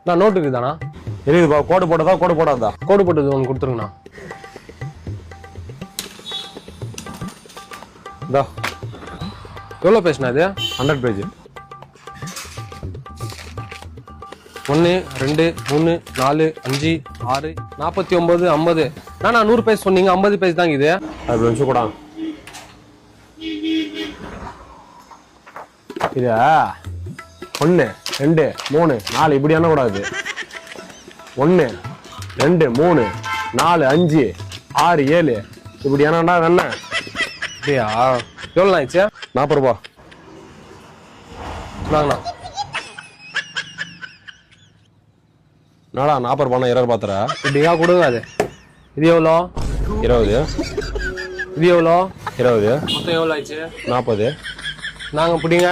நான் நோட்டுக்கு தானா? இருக்குதுப்பா. கோடு போட்டதா கோடு போடாதா? கோடு போட்டது ஒன்று கொடுத்துருங்கண்ணா. இதா எவ்வளோ பேசுனா இது? 100 பேஜ். 1 2 3 4 5 6 49 50. நான் 100 பேஜ் சொன்னீங்க, 50 பேஜ் தாங்க இது. அது நிமிஷம் கூட இது 1 2 3 4 இப்படி என்ன கூடாது. 1 2 3 4 5 6 7 இப்படி என்னடா வேணா. அப்படியா? எவ்வளோ ஆயிடுச்சு? 40 ரூபா. வாங்கண்ணா. என்னடா 40 ரூபாய் 20 பாத்துற? இப்படியா கொடுங்க. அது இது எவ்வளோ? 20. இது எவ்வளோ? 20. மொத்தம் எவ்வளோ ஆயிடுச்சு? 40. நாங்க பிடிங்க.